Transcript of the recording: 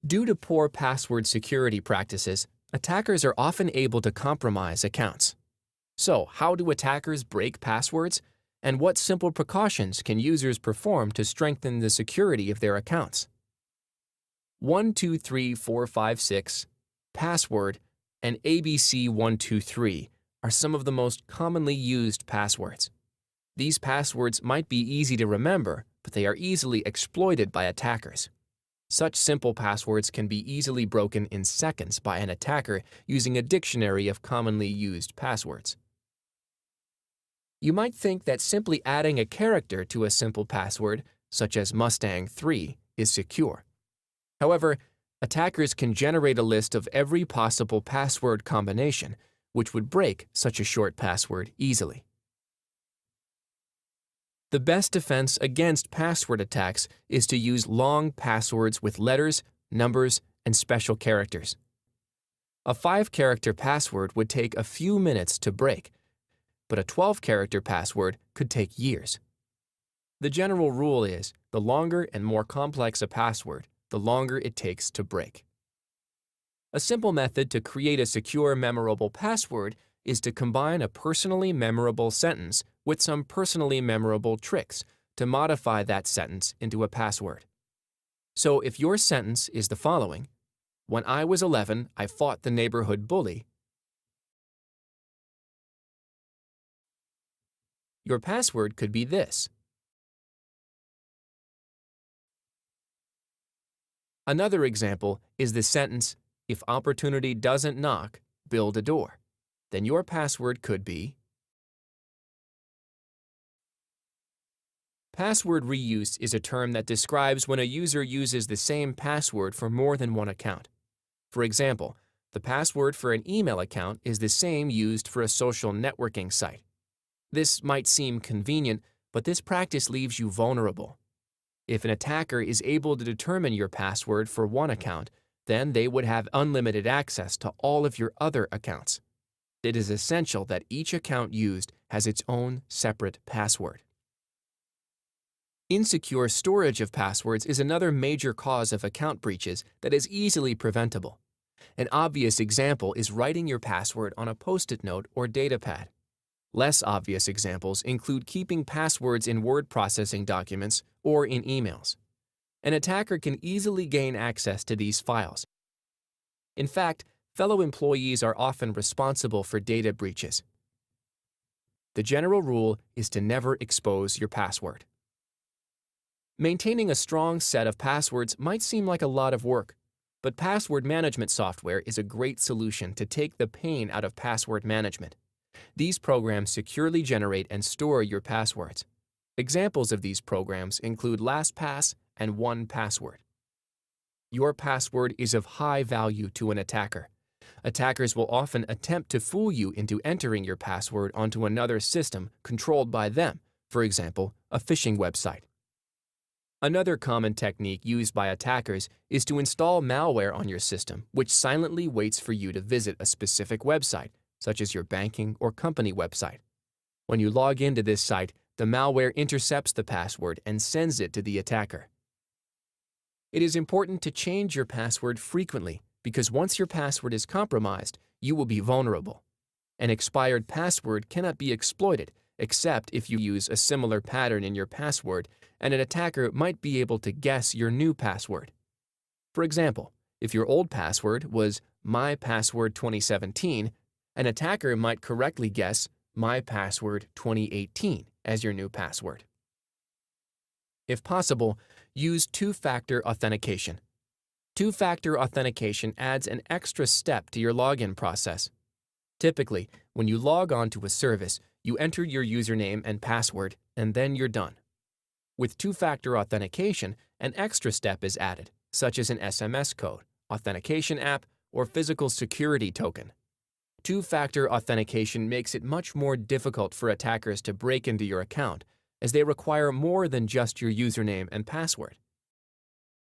Due to poor password security practices, attackers are often able to compromise accounts. So, how do attackers break passwords? And what simple precautions can users perform to strengthen the security of their accounts? 123456, password, and ABC123 are some of the most commonly used passwords. These passwords might be easy to remember, but they are easily exploited by attackers. Such simple passwords can be easily broken in seconds by an attacker using a dictionary of commonly used passwords. You might think that simply adding a character to a simple password, such as Mustang3, is secure. However, attackers can generate a list of every possible password combination, which would break such a short password easily. The best defense against password attacks is to use long passwords with letters, numbers, and special characters. A 5-character password would take a few minutes to break, but a 12-character password could take years. The general rule is, the longer and more complex a password, the longer it takes to break. A simple method to create a secure, memorable password is to combine a personally memorable sentence with some personally memorable tricks to modify that sentence into a password. So if your sentence is the following: "When I was 11, I fought the neighborhood bully," your password could be this. Another example is the sentence, "If opportunity doesn't knock, build a door." Then your password could be. Password reuse is a term that describes when a user uses the same password for more than one account. For example, the password for an email account is the same used for a social networking site. This might seem convenient, but this practice leaves you vulnerable. If an attacker is able to determine your password for one account, then they would have unlimited access to all of your other accounts. It is essential that each account used has its own separate password. Insecure storage of passwords is another major cause of account breaches that is easily preventable. An obvious example is writing your password on a Post-it note or datapad. Less obvious examples include keeping passwords in word processing documents or in emails. An attacker can easily gain access to these files. In fact, fellow employees are often responsible for data breaches. The general rule is to never expose your password. Maintaining a strong set of passwords might seem like a lot of work, but password management software is a great solution to take the pain out of password management. These programs securely generate and store your passwords. Examples of these programs include LastPass and 1Password. Your password is of high value to an attacker. Attackers will often attempt to fool you into entering your password onto another system controlled by them, for example, a phishing website. Another common technique used by attackers is to install malware on your system, which silently waits for you to visit a specific website, such as your banking or company website. When you log into this site, the malware intercepts the password and sends it to the attacker. It is important to change your password frequently because once your password is compromised, you will be vulnerable. An expired password cannot be exploited except if you use a similar pattern in your password, and an attacker might be able to guess your new password. For example, if your old password was mypassword2017, an attacker might correctly guess mypassword2018 as your new password. If possible, use two-factor authentication. Two-factor authentication adds an extra step to your login process. Typically, when you log on to a service, you enter your username and password, and then you're done. With two-factor authentication, an extra step is added, such as an SMS code, authentication app, or physical security token. Two-factor authentication makes it much more difficult for attackers to break into your account, as they require more than just your username and password.